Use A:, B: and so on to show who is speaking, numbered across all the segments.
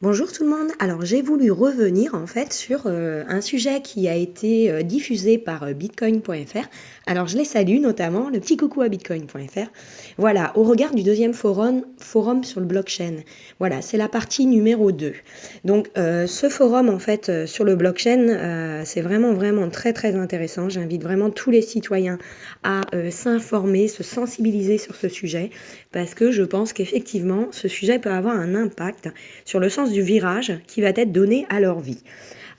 A: Bonjour tout le monde. Alors j'ai voulu revenir en fait sur un sujet qui a été diffusé par bitcoin.fr. Alors je les salue notamment, le petit coucou à bitcoin.fr. Voilà, au regard du deuxième forum sur le blockchain. Voilà, c'est la partie numéro 2. Donc ce forum en fait sur le blockchain, c'est vraiment très très intéressant. J'invite vraiment tous les citoyens à s'informer, se sensibiliser sur ce sujet parce que je pense qu'effectivement ce sujet peut avoir un impact sur le sens du virage qui va être donné à leur vie.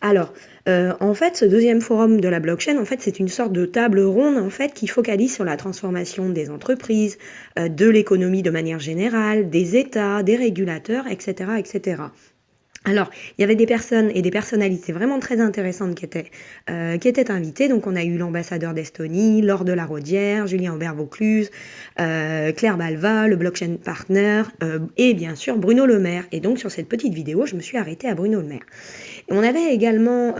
A: Alors, en fait, ce deuxième forum de la blockchain, en fait, c'est une sorte de table ronde en fait qui focalise sur la transformation des entreprises, de l'économie de manière générale, des États, des régulateurs, etc., etc. Alors, il y avait des personnes et des personnalités vraiment très intéressantes qui étaient invitées. Donc, on a eu l'ambassadeur d'Estonie, Laure de la Rodière, Julien Aubert-Vaucluse, Claire Balva, le blockchain partner et bien sûr Bruno Le Maire. Et donc, sur cette petite vidéo, je me suis arrêtée à Bruno Le Maire. Et on avait également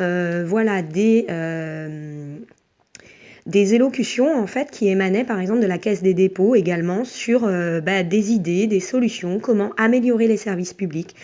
A: des élocutions en fait qui émanaient par exemple de la Caisse des dépôts également sur des idées, des solutions, comment améliorer les services publics.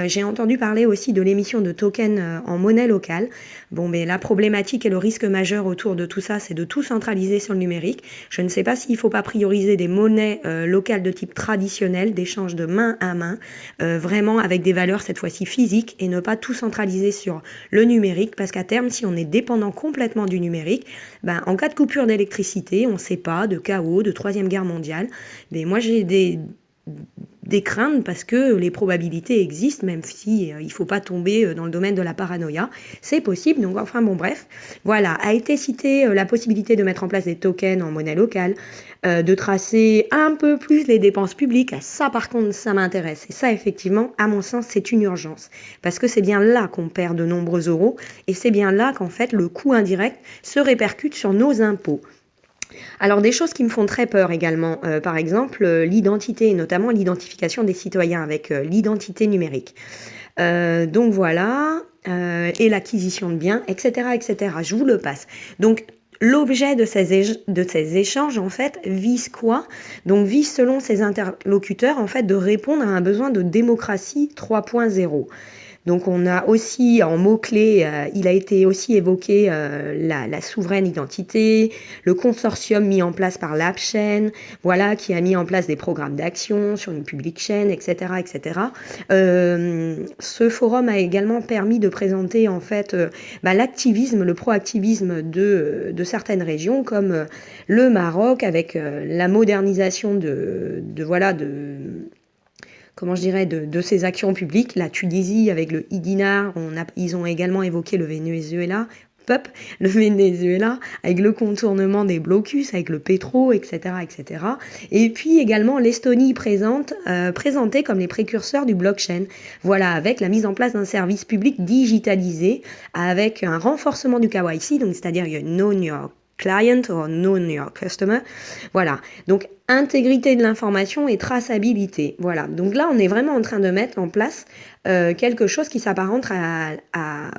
A: J'ai entendu parler aussi de l'émission de tokens en monnaie locale. Bon, mais la problématique et le risque majeur autour de tout ça, c'est de tout centraliser sur le numérique. Je ne sais pas s'il ne faut pas prioriser des monnaies locales de type traditionnel, d'échange de main à main, vraiment avec des valeurs cette fois-ci physiques et ne pas tout centraliser sur le numérique, parce qu'à terme, si on est dépendant complètement du numérique, en cas de coupure d'électricité, on ne sait pas, de chaos, de troisième guerre mondiale, mais moi j'ai des craintes parce que les probabilités existent, même si il faut pas tomber dans le domaine de la paranoïa. C'est possible, donc enfin bon bref. Voilà, a été citée la possibilité de mettre en place des tokens en monnaie locale, de tracer un peu plus les dépenses publiques. Ça par contre, ça m'intéresse. Et ça effectivement, à mon sens, c'est une urgence. Parce que c'est bien là qu'on perd de nombreux euros et c'est bien là qu'en fait le coût indirect se répercute sur nos impôts. Alors des choses qui me font très peur également, par exemple l'identité et notamment l'identification des citoyens avec l'identité numérique. Donc voilà, et l'acquisition de biens, etc., etc. Je vous le passe. Donc l'objet de ces échanges, en fait, vise quoi? Donc vise, selon ces interlocuteurs, en fait, de répondre à un besoin de démocratie 3.0. Donc on a aussi en mots-clés, il a été aussi évoqué la souveraine identité, le consortium mis en place par l'AppChain, voilà, qui a mis en place des programmes d'action sur une public chain, etc., etc. Ce forum a également permis de présenter en fait l'activisme, le proactivisme de certaines régions comme le Maroc avec la modernisation comment je dirais, de ces actions publiques. La Tunisie avec le e-dinar, ils ont également évoqué le Venezuela, avec le contournement des blocus, avec le pétro, etc., etc. Et puis également l'Estonie présentée comme les précurseurs du blockchain. Voilà, avec la mise en place d'un service public digitalisé, avec un renforcement du KYC, donc c'est-à-dire Know Your Client ou Know Your Customer. Voilà, donc intégrité de l'information et traçabilité. Voilà, donc là on est vraiment en train de mettre en place quelque chose qui s'apparente à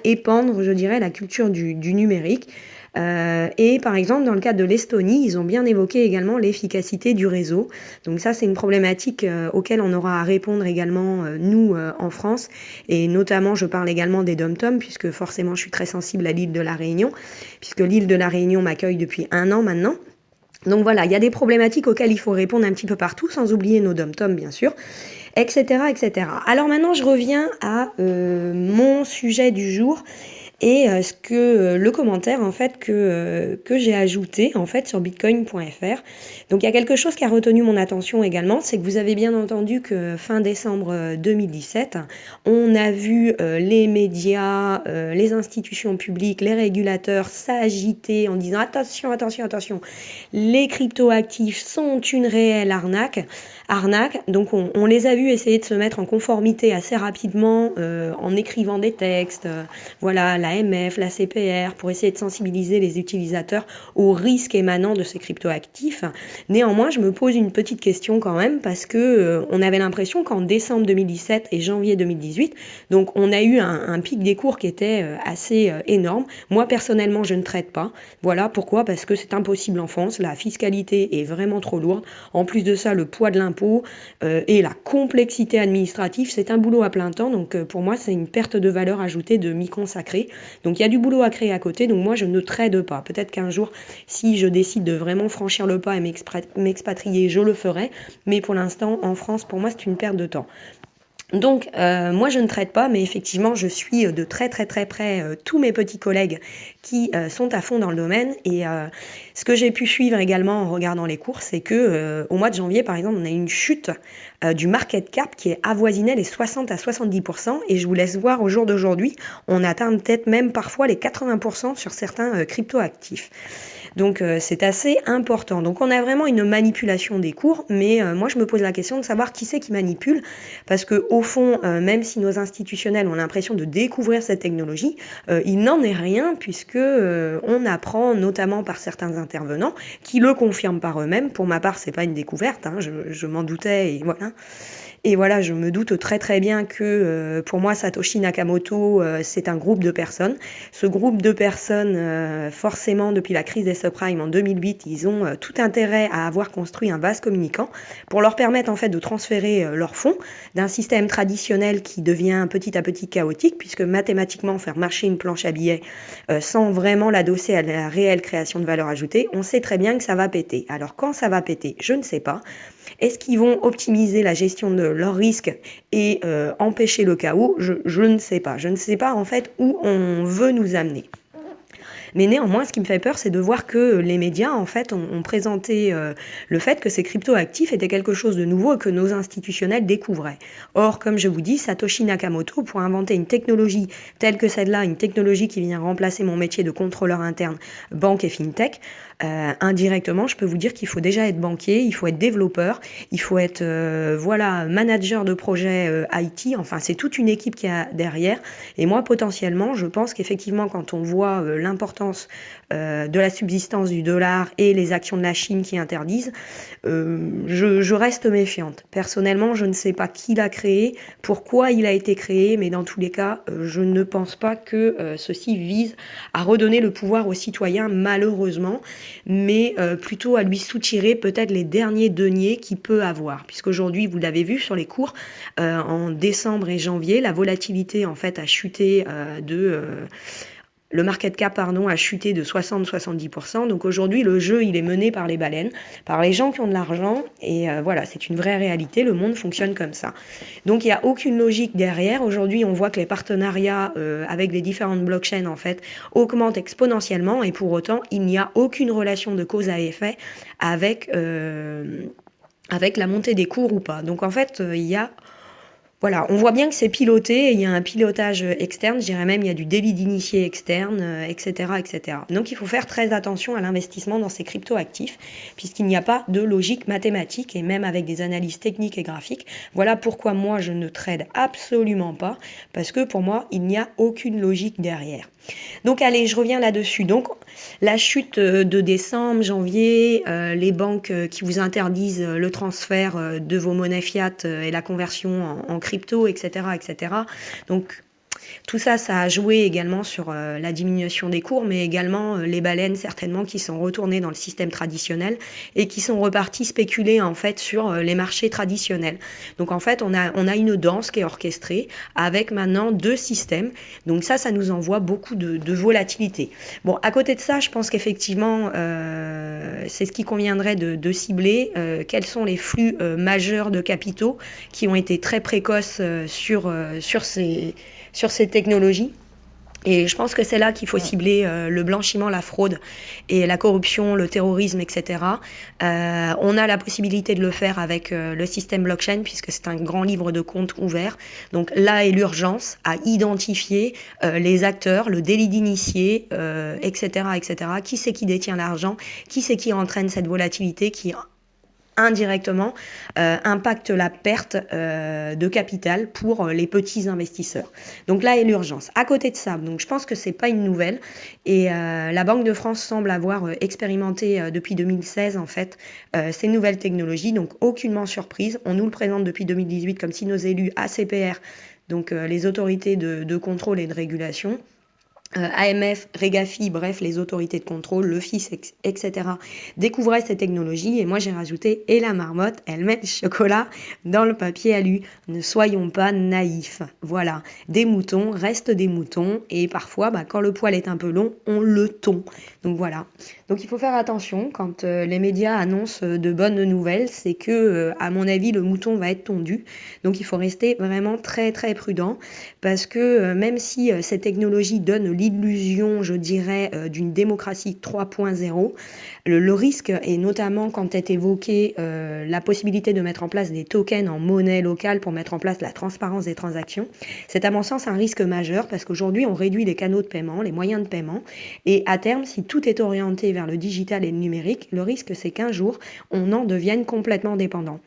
A: épandre, je dirais, la culture du numérique. Et par exemple, dans le cadre de l'Estonie, ils ont bien évoqué également l'efficacité du réseau. Donc ça, c'est une problématique auquel on aura à répondre également, nous, en France. Et notamment, je parle également des DOM-TOM, puisque forcément, je suis très sensible à l'île de la Réunion, puisque l'île de la Réunion m'accueille depuis 1 an maintenant. Donc voilà, il y a des problématiques auxquelles il faut répondre un petit peu partout, sans oublier nos dom-toms bien sûr, etc., etc. Alors maintenant, je reviens à mon sujet du jour et le commentaire en fait que j'ai ajouté en fait sur bitcoin.fr. Donc il y a quelque chose qui a retenu mon attention également, c'est que vous avez bien entendu que fin décembre 2017, on a vu les médias, les institutions publiques, les régulateurs s'agiter en disant attention, attention, attention, les cryptoactifs sont une réelle arnaque. Donc on les a vus essayer de se mettre en conformité assez rapidement en écrivant des textes, voilà, l'AMF, la CPR, pour essayer de sensibiliser les utilisateurs aux risques émanant de ces cryptoactifs. Néanmoins, je me pose une petite question quand même parce que on avait l'impression qu'en décembre 2017 et janvier 2018, donc on a eu un pic des cours qui était assez énorme. Moi, personnellement, je ne traite pas. Voilà pourquoi, parce que c'est impossible en France. La fiscalité est vraiment trop lourde. En plus de ça, le poids de l'impôt et la complexité administrative, c'est un boulot à plein temps. Donc pour moi, c'est une perte de valeur ajoutée de m'y consacrer. Donc il y a du boulot à créer à côté. Donc moi, je ne trade pas. Peut-être qu'un jour, si je décide de vraiment franchir le pas et m'expatrier, je le ferai. Mais pour l'instant, en France, pour moi, c'est une perte de temps. Donc, moi, je ne traite pas, mais effectivement, je suis de très très très près tous mes petits collègues qui sont à fond dans le domaine. Et ce que j'ai pu suivre également en regardant les cours, c'est que au mois de janvier, par exemple, on a une chute du market cap qui est avoisinait les 60 à 70%. Et je vous laisse voir au jour d'aujourd'hui, on atteint peut-être même parfois les 80% sur certains crypto-actifs. Donc c'est assez important. Donc on a vraiment une manipulation des cours, mais moi je me pose la question de savoir qui c'est qui manipule, parce que au fond, même si nos institutionnels ont l'impression de découvrir cette technologie, il n'en est rien puisque on apprend notamment par certains intervenants qui le confirment par eux-mêmes. Pour ma part, c'est pas une découverte, hein, je m'en doutais et voilà. Et voilà, je me doute très très bien que pour moi, Satoshi Nakamoto, c'est un groupe de personnes. Ce groupe de personnes, forcément, depuis la crise des subprimes en 2008, ils ont tout intérêt à avoir construit un vase communicant pour leur permettre en fait de transférer leurs fonds d'un système traditionnel qui devient petit à petit chaotique, puisque mathématiquement, faire marcher une planche à billets sans vraiment l'adosser à la réelle création de valeur ajoutée, on sait très bien que ça va péter. Alors quand ça va péter, je ne sais pas. Est-ce qu'ils vont optimiser la gestion de leurs risques et empêcher le chaos? Je ne sais pas. Je ne sais pas en fait où on veut nous amener. Mais néanmoins, ce qui me fait peur, c'est de voir que les médias, en fait, ont présenté le fait que ces crypto-actifs étaient quelque chose de nouveau et que nos institutionnels découvraient. Or, comme je vous dis, Satoshi Nakamoto, pour inventer une technologie telle que celle-là, une technologie qui vient remplacer mon métier de contrôleur interne, banque et fintech, indirectement, je peux vous dire qu'il faut déjà être banquier, il faut être développeur, il faut être manager de projet IT. Enfin, c'est toute une équipe qui a derrière. Et moi, potentiellement, je pense qu'effectivement, quand on voit l'importance de la subsistance du dollar et les actions de la Chine qui interdisent, je reste méfiante. Personnellement, je ne sais pas qui l'a créé, pourquoi il a été créé, mais dans tous les cas, je ne pense pas que ceci vise à redonner le pouvoir aux citoyens, malheureusement, mais plutôt à lui soutirer peut-être les derniers deniers qu'il peut avoir. Puisqu'aujourd'hui, vous l'avez vu sur les cours, en décembre et janvier, la volatilité en fait a chuté le market cap a chuté de 60-70%. Donc aujourd'hui, le jeu, il est mené par les baleines, par les gens qui ont de l'argent. Et voilà, c'est une vraie réalité. Le monde fonctionne comme ça. Donc il n'y a aucune logique derrière. Aujourd'hui, on voit que les partenariats avec les différentes blockchains, en fait, augmentent exponentiellement. Et pour autant, il n'y a aucune relation de cause à effet avec la montée des cours ou pas. Donc en fait, il y a... Voilà, on voit bien que c'est piloté, et il y a un pilotage externe, je dirais même il y a du délit d'initié externe, etc., etc. Donc il faut faire très attention à l'investissement dans ces crypto-actifs, puisqu'il n'y a pas de logique mathématique, et même avec des analyses techniques et graphiques. Voilà pourquoi moi je ne trade absolument pas, parce que pour moi il n'y a aucune logique derrière. Donc allez, je reviens là-dessus. Donc la chute de décembre, janvier, les banques qui vous interdisent le transfert de vos monnaies fiat et la conversion en crypto, etc., etc. Donc tout ça, ça a joué également sur la diminution des cours, mais également les baleines certainement qui sont retournées dans le système traditionnel et qui sont reparties spéculer en fait sur les marchés traditionnels. Donc en fait, on a une danse qui est orchestrée avec maintenant deux systèmes. Donc ça nous envoie beaucoup de volatilité. Bon, à côté de ça, je pense qu'effectivement, c'est ce qui conviendrait de cibler. Quels sont les flux majeurs de capitaux qui ont été très précoces sur ces technologies. Et je pense que c'est là qu'il faut cibler le blanchiment, la fraude et la corruption, le terrorisme, etc. On a la possibilité de le faire avec le système blockchain puisque c'est un grand livre de compte ouvert. Donc là est l'urgence à identifier les acteurs, le délit d'initié, etc., etc. Qui c'est qui détient l'argent, qui c'est qui entraîne cette volatilité, qui indirectement impacte la perte de capital pour les petits investisseurs. Donc là est l'urgence. À côté de ça, donc je pense que c'est pas une nouvelle et la Banque de France semble avoir expérimenté depuis 2016 en fait ces nouvelles technologies, donc aucunement surprise. On nous le présente depuis 2018 comme si nos élus ACPR, donc les autorités de contrôle et de régulation, AMF, Régafi, bref, les autorités de contrôle, le FIS, etc., découvraient ces technologies. Et moi, j'ai rajouté, et la marmotte, elle met le chocolat dans le papier alu. Ne soyons pas naïfs. Voilà, des moutons restent des moutons. Et parfois, quand le poil est un peu long, on le tond. Donc voilà. Donc il faut faire attention quand les médias annoncent de bonnes nouvelles. C'est que, à mon avis, le mouton va être tondu. Donc il faut rester vraiment très, très prudent. Parce que même si ces technologies donnent l'illusion, je dirais, d'une démocratie 3.0. Le risque, et notamment quand est évoqué la possibilité de mettre en place des tokens en monnaie locale pour mettre en place la transparence des transactions, c'est à mon sens un risque majeur parce qu'aujourd'hui on réduit les canaux de paiement, les moyens de paiement, et à terme, si tout est orienté vers le digital et le numérique, le risque c'est qu'un jour on en devienne complètement dépendant.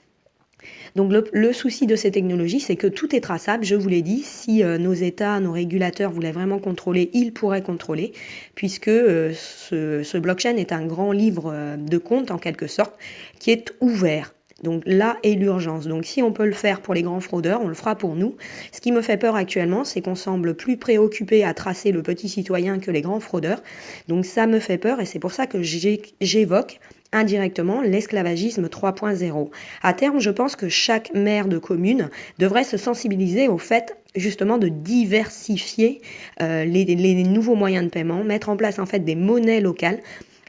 A: Donc le souci de ces technologies, c'est que tout est traçable, je vous l'ai dit, si nos États, nos régulateurs voulaient vraiment contrôler, ils pourraient contrôler, puisque ce blockchain est un grand livre de compte, en quelque sorte, qui est ouvert. Donc là est l'urgence. Donc si on peut le faire pour les grands fraudeurs, on le fera pour nous. Ce qui me fait peur actuellement, c'est qu'on semble plus préoccupé à tracer le petit citoyen que les grands fraudeurs. Donc ça me fait peur et c'est pour ça que j'évoque indirectement l'esclavagisme 3.0. À terme, je pense que chaque maire de commune devrait se sensibiliser au fait justement de diversifier les nouveaux moyens de paiement, mettre en place en fait des monnaies locales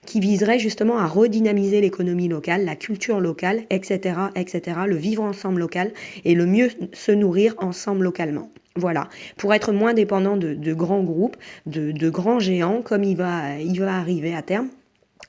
A: qui viseraient justement à redynamiser l'économie locale, la culture locale, etc., etc., le vivre ensemble local et le mieux se nourrir ensemble localement. Voilà, pour être moins dépendant de grands groupes, de grands géants, comme il va arriver à terme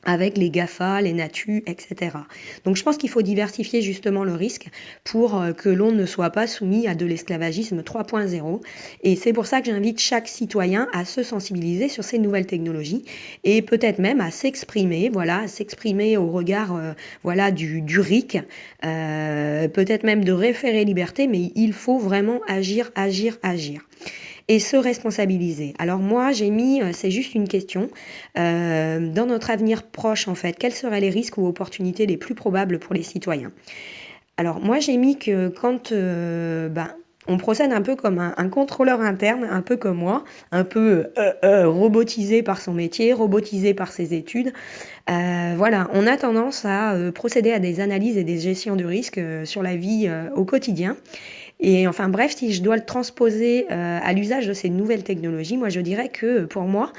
A: avec les GAFA, les Natu, etc. Donc je pense qu'il faut diversifier justement le risque pour que l'on ne soit pas soumis à de l'esclavagisme 3.0. Et c'est pour ça que j'invite chaque citoyen à se sensibiliser sur ces nouvelles technologies et peut-être même à s'exprimer, voilà, à s'exprimer au regard voilà, du RIC, peut-être même de référer liberté, mais il faut vraiment agir, agir, agir. Et se responsabiliser. Alors moi, j'ai mis, c'est juste une question, dans notre avenir proche en fait, quels seraient les risques ou opportunités les plus probables pour les citoyens? Alors moi, j'ai mis que quand on procède un peu comme un contrôleur interne, un peu comme moi, un peu robotisé par son métier, robotisé par ses études. Voilà, on a tendance à procéder à des analyses et des gestions de risques sur la vie au quotidien. Et enfin bref, si je dois le transposer à l'usage de ces nouvelles technologies, moi je dirais que pour moi,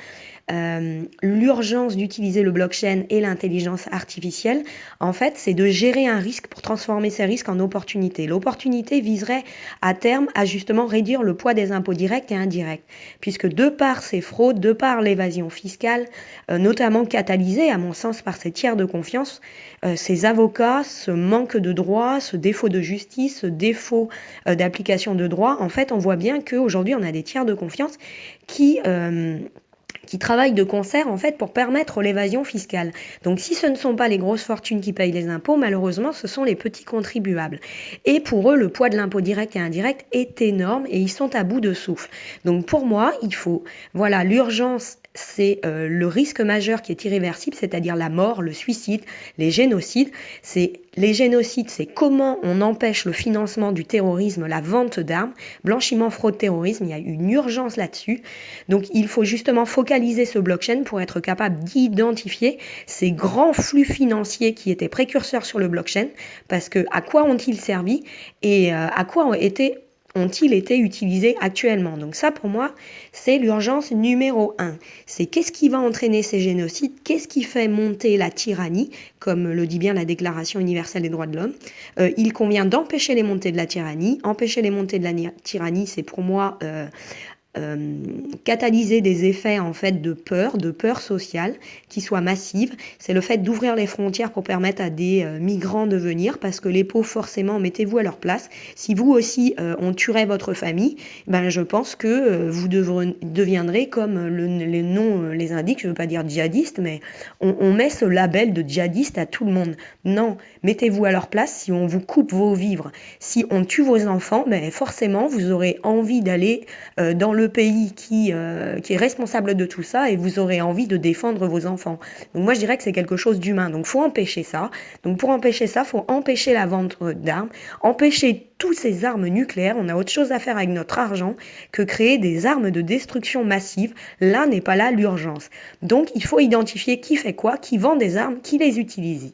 A: l'urgence d'utiliser le blockchain et l'intelligence artificielle, en fait, c'est de gérer un risque pour transformer ces risques en opportunités. L'opportunité viserait à terme à justement réduire le poids des impôts directs et indirects, puisque de par ces fraudes, de par l'évasion fiscale, notamment catalysée, à mon sens, par ces tiers de confiance, ces avocats, ce manque de droit, ce défaut de justice, ce défaut d'application de droit, en fait, on voit bien qu'aujourd'hui, on a des tiers de confiance qui travaillent de concert en fait pour permettre l'évasion fiscale. Donc si ce ne sont pas les grosses fortunes qui payent les impôts, malheureusement ce sont les petits contribuables. Et pour eux, le poids de l'impôt direct et indirect est énorme et ils sont à bout de souffle. Donc pour moi, il faut, voilà, l'urgence, c'est le risque majeur qui est irréversible, c'est-à-dire la mort, le suicide, les génocides. Les génocides, c'est comment on empêche le financement du terrorisme, la vente d'armes, blanchiment, fraude, terrorisme. Il y a une urgence là-dessus. Donc il faut justement focaliser ce blockchain pour être capable d'identifier ces grands flux financiers qui étaient précurseurs sur le blockchain, parce que à quoi ont-ils servi et à quoi ont-ils été utilisés actuellement. Donc ça, pour moi, c'est l'urgence numéro 1. C'est qu'est-ce qui va entraîner ces génocides, qu'est-ce qui fait monter la tyrannie, comme le dit bien la Déclaration universelle des droits de l'homme. Il convient d'empêcher les montées de la tyrannie. Empêcher les montées de la tyrannie, c'est pour moi catalyser des effets en fait de peur sociale qui soient massives. C'est le fait d'ouvrir les frontières pour permettre à des migrants de venir, parce que les pauvres, forcément, mettez-vous à leur place. Si vous aussi on tuerait votre famille, ben je pense que vous deviendrez comme les noms les indiquent, je ne veux pas dire djihadiste, mais on met ce label de djihadiste à tout le monde. Non, mettez-vous à leur place. Si on vous coupe vos vivres, si on tue vos enfants, ben forcément vous aurez envie d'aller dans le pays qui est responsable de tout ça, et vous aurez envie de défendre vos enfants. Donc moi je dirais que c'est quelque chose d'humain. Donc faut empêcher ça. Donc pour empêcher ça, faut empêcher la vente d'armes, empêcher toutes ces armes nucléaires. On a autre chose à faire avec notre argent que créer des armes de destruction massive. Là n'est pas là l'urgence. Donc il faut identifier qui fait quoi, qui vend des armes, qui les utilise.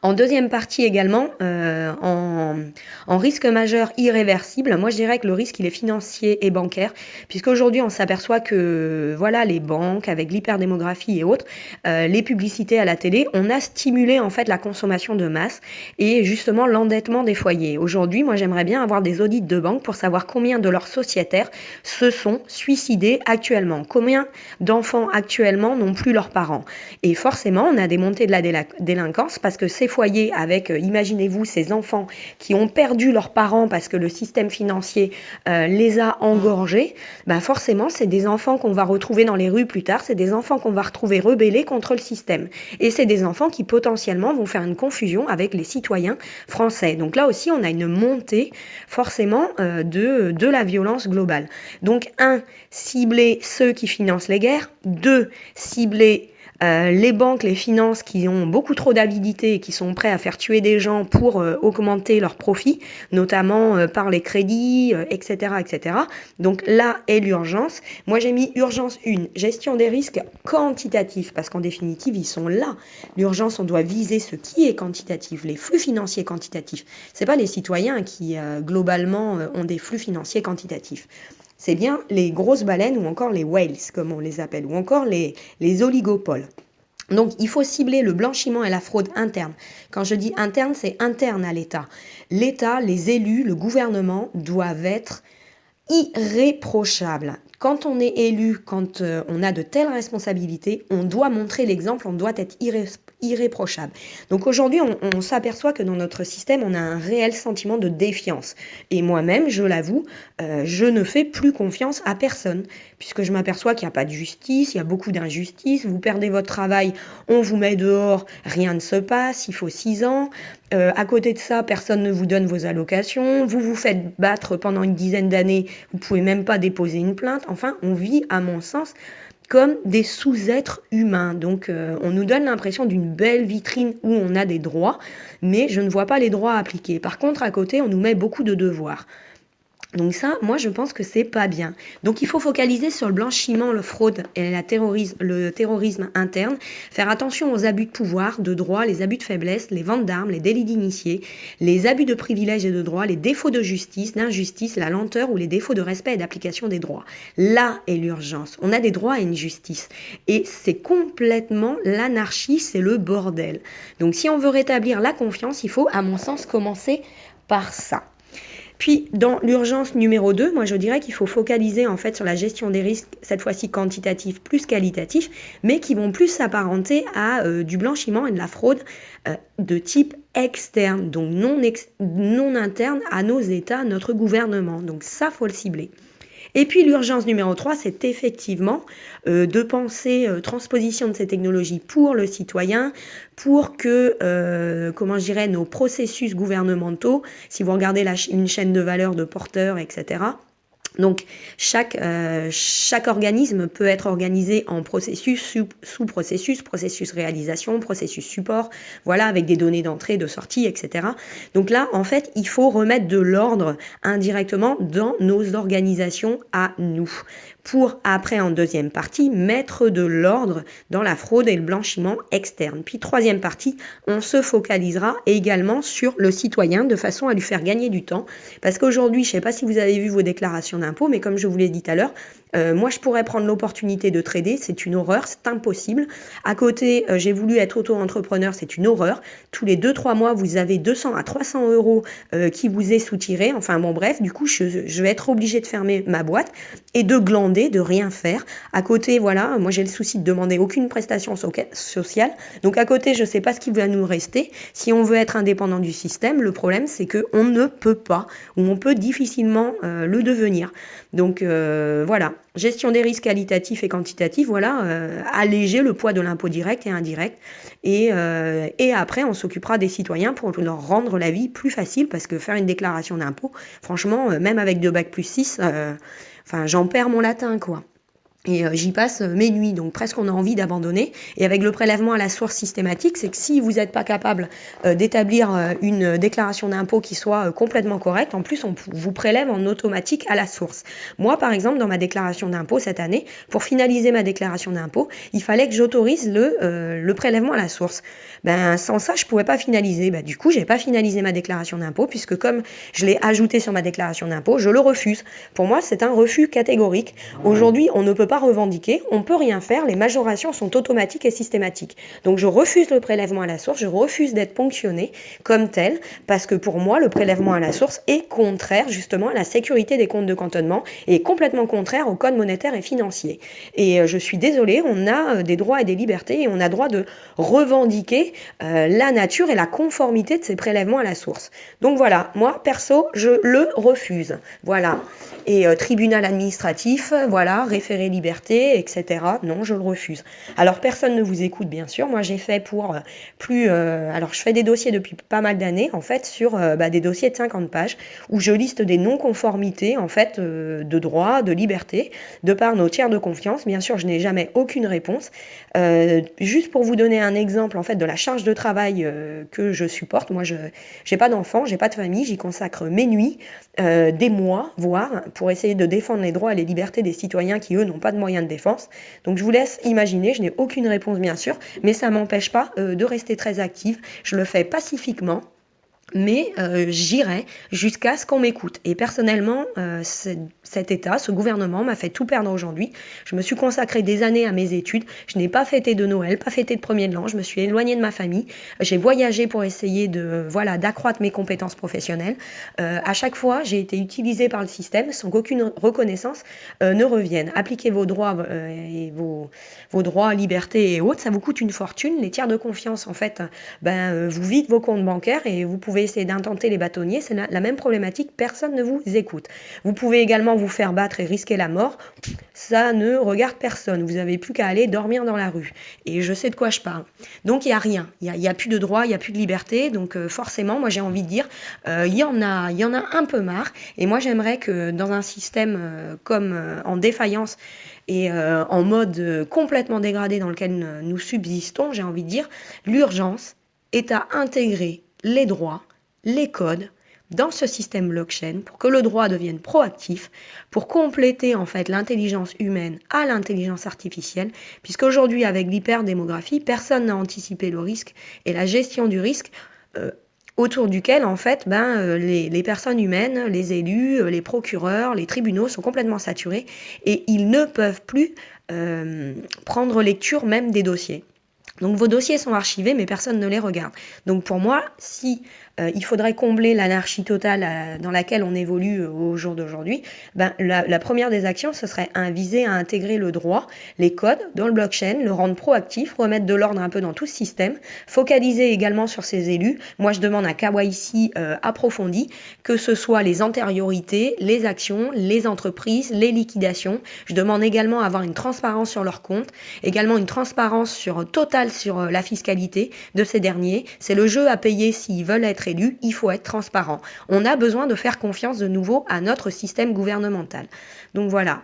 A: En deuxième partie également, en risque majeur irréversible, moi je dirais que le risque il est financier et bancaire, puisqu'aujourd'hui on s'aperçoit que voilà, les banques avec l'hyperdémographie et autres, les publicités à la télé, on a stimulé en fait la consommation de masse et justement l'endettement des foyers. Aujourd'hui, moi j'aimerais bien avoir des audits de banque pour savoir combien de leurs sociétaires se sont suicidés actuellement, combien d'enfants actuellement n'ont plus leurs parents. Et forcément, on a des montées de la délinquance parce que ces foyers avec, imaginez-vous, ces enfants qui ont perdu leurs parents parce que le système financier les a engorgés, ben forcément, c'est des enfants qu'on va retrouver dans les rues plus tard, c'est des enfants qu'on va retrouver rebellés contre le système. Et c'est des enfants qui potentiellement vont faire une confusion avec les citoyens français. Donc là aussi, on a une montée forcément de la violence globale. Donc, cibler ceux qui financent les guerres. 2, cibler les banques, les finances qui ont beaucoup trop d'avidité et qui sont prêts à faire tuer des gens pour augmenter leurs profits, notamment par les crédits, etc., etc. Donc là est l'urgence. Moi j'ai mis urgence 1, gestion des risques quantitatifs, parce qu'en définitive ils sont là. L'urgence, on doit viser ce qui est quantitatif, les flux financiers quantitatifs. C'est pas les citoyens qui globalement ont des flux financiers quantitatifs. C'est bien les grosses baleines ou encore les whales, comme on les appelle, ou encore les oligopoles. Donc, il faut cibler le blanchiment et la fraude interne. Quand je dis interne, c'est interne à l'État. L'État, les élus, le gouvernement doivent être irréprochables. Quand on est élu, quand on a de telles responsabilités, on doit montrer l'exemple, on doit être irréprochable. Donc aujourd'hui, on s'aperçoit que dans notre système, on a un réel sentiment de défiance. Et moi-même, je l'avoue, je ne fais plus confiance à personne, puisque je m'aperçois qu'il n'y a pas de justice, il y a beaucoup d'injustice, vous perdez votre travail, on vous met dehors, rien ne se passe, il faut 6 ans. À côté de ça, personne ne vous donne vos allocations, vous vous faites battre pendant une dizaine d'années, vous ne pouvez même pas déposer une plainte. Enfin, on vit, à mon sens, comme des sous-êtres humains. Donc on nous donne l'impression d'une belle vitrine où on a des droits, mais je ne vois pas les droits appliqués. Par contre, à côté, on nous met beaucoup de devoirs. Donc ça, moi, je pense que c'est pas bien. Donc il faut focaliser sur le blanchiment, le fraude et le terrorisme interne, faire attention aux abus de pouvoir, de droit, les abus de faiblesse, les ventes d'armes, les délits d'initiés, les abus de privilèges et de droits, les défauts de justice, d'injustice, la lenteur ou les défauts de respect et d'application des droits. Là est l'urgence. On a des droits et une justice. Et c'est complètement l'anarchie, c'est le bordel. Donc si on veut rétablir la confiance, il faut, à mon sens, commencer par ça. Puis, dans l'urgence numéro 2, moi je dirais qu'il faut focaliser en fait sur la gestion des risques, cette fois-ci quantitatif plus qualitatif, mais qui vont plus s'apparenter à du blanchiment et de la fraude de type externe, donc non interne à nos États, à notre gouvernement. Donc ça, faut le cibler. Et puis l'urgence numéro 3, c'est effectivement de penser transposition de ces technologies pour le citoyen, pour que, nos processus gouvernementaux, si vous regardez une chaîne de valeur de porteurs, etc., donc chaque organisme peut être organisé en processus, sous-processus, processus réalisation, processus support, voilà, avec des données d'entrée, de sortie, etc. Donc là, en fait, il faut remettre de l'ordre indirectement dans nos organisations à nous. pour après, en deuxième partie, mettre de l'ordre dans la fraude et le blanchiment externe. Puis troisième partie, on se focalisera également sur le citoyen de façon à lui faire gagner du temps. Parce qu'aujourd'hui, je ne sais pas si vous avez vu vos déclarations d'impôts, mais comme je vous l'ai dit tout à l'heure, moi je pourrais prendre l'opportunité de trader, c'est une horreur, c'est impossible. À côté, j'ai voulu être auto-entrepreneur, c'est une horreur. Tous les 2-3 mois, vous avez 200 à 300 euros qui vous est soutiré. Enfin bon bref, du coup, je vais être obligée de fermer ma boîte et de glander, de rien faire. À côté, voilà, moi j'ai le souci de demander aucune prestation sociale. Donc à côté, je ne sais pas ce qui va nous rester. Si on veut être indépendant du système, le problème c'est qu'on ne peut pas, ou on peut difficilement le devenir. Donc voilà, gestion des risques qualitatifs et quantitatifs, voilà, alléger le poids de l'impôt direct et indirect. Et après, on s'occupera des citoyens pour leur rendre la vie plus facile, parce que faire une déclaration d'impôt, franchement, même avec 2 bacs plus 6, enfin, j'en perds mon latin, quoi. Et j'y passe mes nuits, donc presque on a envie d'abandonner. Et avec le prélèvement à la source systématique, c'est que si vous n'êtes pas capable d'établir une déclaration d'impôt qui soit complètement correcte, en plus on vous prélève en automatique à la source. Moi, par exemple, dans ma déclaration d'impôt cette année, pour finaliser ma déclaration d'impôt, il fallait que j'autorise le prélèvement à la source. Ben, sans ça, je ne pouvais pas finaliser. Ben, du coup, je n'ai pas finalisé ma déclaration d'impôt, puisque comme je l'ai ajouté sur ma déclaration d'impôt, je le refuse. Pour moi, c'est un refus catégorique. Aujourd'hui, on ne peut pas revendiquer, on ne peut rien faire, les majorations sont automatiques et systématiques. Donc je refuse le prélèvement à la source, je refuse d'être ponctionné comme tel, parce que pour moi, le prélèvement à la source est contraire justement à la sécurité des comptes de cantonnement et complètement contraire au code monétaire et financier. Et je suis désolée, on a des droits et des libertés et on a droit de revendiquer la nature et la conformité de ces prélèvements à la source. Donc voilà, moi perso, je le refuse. Voilà. Et tribunal administratif, voilà, référé liberté, etc. Non, je le refuse. Alors personne ne vous écoute, bien sûr. Moi, j'ai fait pour alors je fais des dossiers depuis pas mal d'années, en fait, sur des dossiers de 50 pages, où je liste des non-conformités, en fait, de droit, de liberté, de par nos tiers de confiance. Bien sûr, je n'ai jamais aucune réponse. Juste pour vous donner un exemple, en fait, de la charge de travail que je supporte. Moi, je n'ai pas d'enfants, j'ai pas de famille, j'y consacre mes nuits, des mois, voire, pour essayer de défendre les droits et les libertés des citoyens qui, eux, n'ont pas de moyens de défense. Donc je vous laisse imaginer, je n'ai aucune réponse bien sûr, mais ça ne m'empêche pas de rester très active. Je le fais pacifiquement, mais j'irai jusqu'à ce qu'on m'écoute. Et personnellement, cet État, ce gouvernement m'a fait tout perdre aujourd'hui. Je me suis consacrée des années à mes études. Je n'ai pas fêté de Noël, pas fêté de 1er de l'an. Je me suis éloignée de ma famille. J'ai voyagé pour essayer d'accroître mes compétences professionnelles. À chaque fois, j'ai été utilisée par le système sans qu'aucune reconnaissance ne revienne. Appliquez vos droits et vos droits, libertés et autres, ça vous coûte une fortune. Les tiers de confiance, en fait, vous videz vos comptes bancaires et vous pouvez essayer d'intenter les bâtonniers, c'est la même problématique, personne ne vous écoute. Vous pouvez également vous faire battre et risquer la mort, ça ne regarde personne, vous n'avez plus qu'à aller dormir dans la rue. Et je sais de quoi je parle. Donc il n'y a rien, il n'y a plus de droit, il n'y a plus de liberté, donc forcément, moi j'ai envie de dire, il y en a un peu marre, et moi j'aimerais que dans un système comme en défaillance, et en mode complètement dégradé dans lequel nous subsistons, j'ai envie de dire, l'urgence est à intégrer les droits, les codes dans ce système blockchain pour que le droit devienne proactif, pour compléter en fait l'intelligence humaine à l'intelligence artificielle, puisqu'aujourd'hui avec l'hyperdémographie, personne n'a anticipé le risque et la gestion du risque autour duquel en fait les personnes humaines, les élus, les procureurs, les tribunaux sont complètement saturés et ils ne peuvent plus prendre lecture même des dossiers. Donc vos dossiers sont archivés, mais personne ne les regarde. Donc pour moi, si il faudrait combler l'anarchie totale dans laquelle on évolue au jour d'aujourd'hui, la première des actions, ce serait viser à intégrer le droit, les codes dans le blockchain, le rendre proactif, remettre de l'ordre un peu dans tout ce système, focaliser également sur ces élus. Moi, je demande un KYC approfondi, que ce soit les antériorités, les actions, les entreprises, les liquidations. Je demande également à avoir une transparence sur leurs comptes, également une transparence totale sur la fiscalité de ces derniers. C'est le jeu à payer s'ils veulent être élus, il faut être transparent. On a besoin de faire confiance de nouveau à notre système gouvernemental. Donc voilà.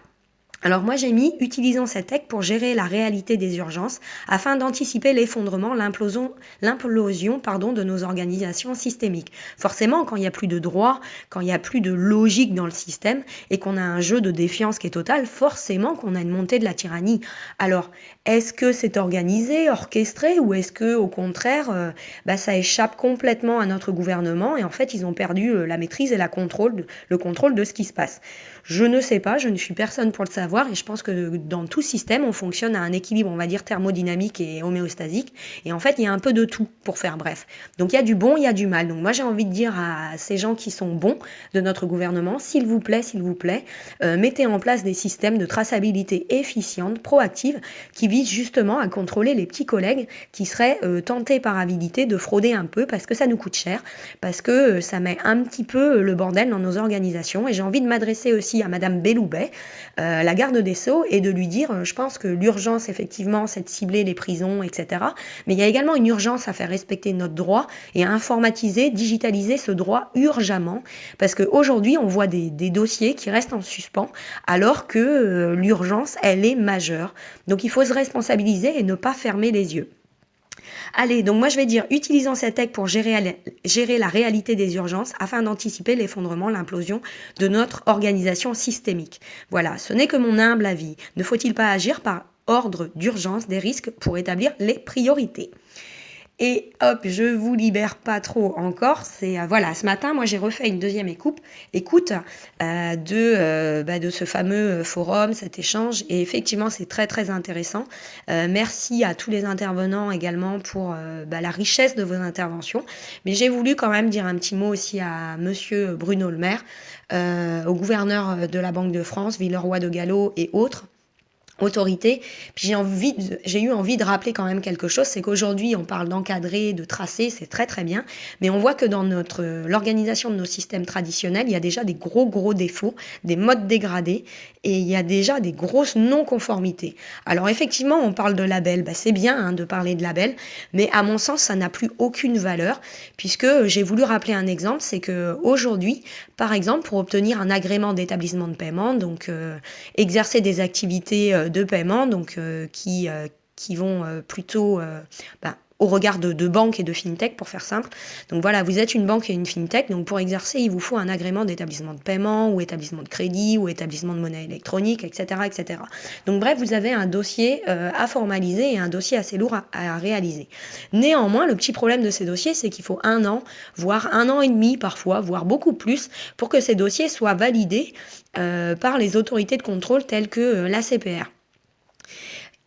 A: Alors moi j'ai mis utilisons cette tech pour gérer la réalité des urgences afin d'anticiper l'effondrement, l'implosion de nos organisations systémiques. Forcément, quand il n'y a plus de droit, quand il n'y a plus de logique dans le système et qu'on a un jeu de défiance qui est total, forcément qu'on a une montée de la tyrannie. Alors, est-ce que c'est organisé, orchestré, ou est-ce que au contraire, ça échappe complètement à notre gouvernement et en fait ils ont perdu la maîtrise et le contrôle de ce qui se passe. Je ne sais pas, je ne suis personne pour le savoir et je pense que dans tout système, on fonctionne à un équilibre, on va dire, thermodynamique et homéostasique. Et en fait, il y a un peu de tout pour faire bref. Donc il y a du bon, il y a du mal. Donc moi, j'ai envie de dire à ces gens qui sont bons de notre gouvernement, s'il vous plaît, mettez en place des systèmes de traçabilité efficientes, proactives, qui visent justement à contrôler les petits collègues qui seraient tentés par avidité de frauder un peu parce que ça nous coûte cher, parce que ça met un petit peu le bordel dans nos organisations. Et j'ai envie de m'adresser aussi à Madame Belloubet, la garde des Sceaux, et de lui dire, je pense que l'urgence, effectivement, c'est de cibler les prisons, etc. Mais il y a également une urgence à faire respecter notre droit et à informatiser, digitaliser ce droit urgemment, parce qu'aujourd'hui, on voit des dossiers qui restent en suspens, alors que l'urgence, elle est majeure. Donc il faut se responsabiliser et ne pas fermer les yeux. Allez, donc moi je vais dire, utilisons cette tech pour gérer la réalité des urgences afin d'anticiper l'effondrement, l'implosion de notre organisation systémique. Voilà, ce n'est que mon humble avis. Ne faut-il pas agir par ordre d'urgence des risques pour établir les priorités ? Et hop, je vous libère pas trop encore. C'est voilà, ce matin, moi j'ai refait une deuxième écoute de ce fameux forum, cet échange. Et effectivement, c'est très très intéressant. Merci à tous les intervenants également pour la richesse de vos interventions. Mais j'ai voulu quand même dire un petit mot aussi à Monsieur Bruno Le Maire, au gouverneur de la Banque de France, Villeroy de Galhau et autres autorité. Puis j'ai eu envie de rappeler quand même quelque chose, c'est qu'aujourd'hui on parle d'encadrer, de tracer, c'est très très bien, mais on voit que dans l'organisation de nos systèmes traditionnels, il y a déjà des gros défauts, des modes dégradés, et il y a déjà des grosses non-conformités. Alors effectivement, on parle de label, c'est bien de parler de label, mais à mon sens, ça n'a plus aucune valeur, puisque j'ai voulu rappeler un exemple, c'est que aujourd'hui, par exemple, pour obtenir un agrément d'établissement de paiement, donc exercer des activités de paiement, donc qui vont plutôt au regard de banques et de fintech, pour faire simple. Donc voilà, vous êtes une banque et une fintech, donc pour exercer, il vous faut un agrément d'établissement de paiement, ou établissement de crédit, ou établissement de monnaie électronique, etc. etc. Donc bref, vous avez un dossier à formaliser et un dossier assez lourd à réaliser. Néanmoins, le petit problème de ces dossiers, c'est qu'il faut 1 an, voire 1 an et demi parfois, voire beaucoup plus, pour que ces dossiers soient validés par les autorités de contrôle telles que l'ACPR.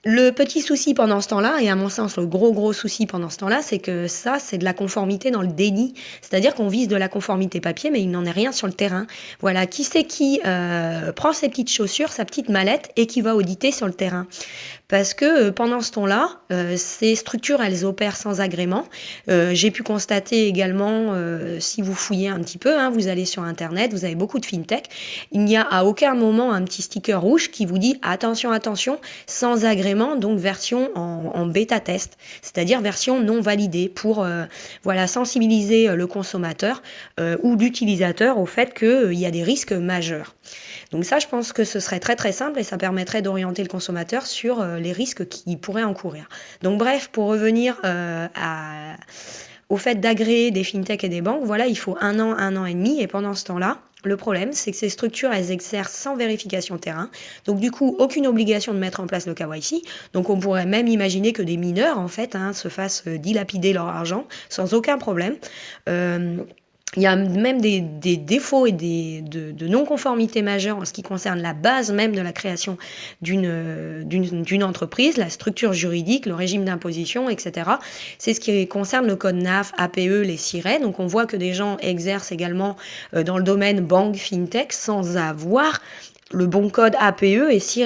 A: Le petit souci pendant ce temps-là, et à mon sens le gros souci pendant ce temps-là, c'est que ça, c'est de la conformité dans le déni. C'est-à-dire qu'on vise de la conformité papier, mais il n'en est rien sur le terrain. Voilà, qui c'est qui prend ses petites chaussures, sa petite mallette, et qui va auditer sur le terrain ? Parce que pendant ce temps-là, ces structures, elles opèrent sans agrément. J'ai pu constater également, si vous fouillez un petit peu, vous allez sur Internet, vous avez beaucoup de fintech, il n'y a à aucun moment un petit sticker rouge qui vous dit « Attention, sans agrément », donc version en bêta-test, c'est-à-dire version non validée pour sensibiliser le consommateur ou l'utilisateur au fait qu'il y a des risques majeurs. Donc ça, je pense que ce serait très très simple et ça permettrait d'orienter le consommateur sur les risques qu'il pourrait encourir. Donc bref, pour revenir au fait d'agréer des fintechs et des banques, voilà, il faut 1 an et demi, et pendant ce temps-là, le problème, c'est que ces structures, elles exercent sans vérification terrain. Donc du coup, aucune obligation de mettre en place le KYC. Donc on pourrait même imaginer que des mineurs, en fait, se fassent dilapider leur argent sans aucun problème. Il y a même des défauts et de non-conformités majeures en ce qui concerne la base même de la création d'une entreprise, la structure juridique, le régime d'imposition, etc. C'est ce qui concerne le code NAF, APE, les SIRET. Donc on voit que des gens exercent également dans le domaine banque, fintech, sans avoir le bon code APE et SIRET.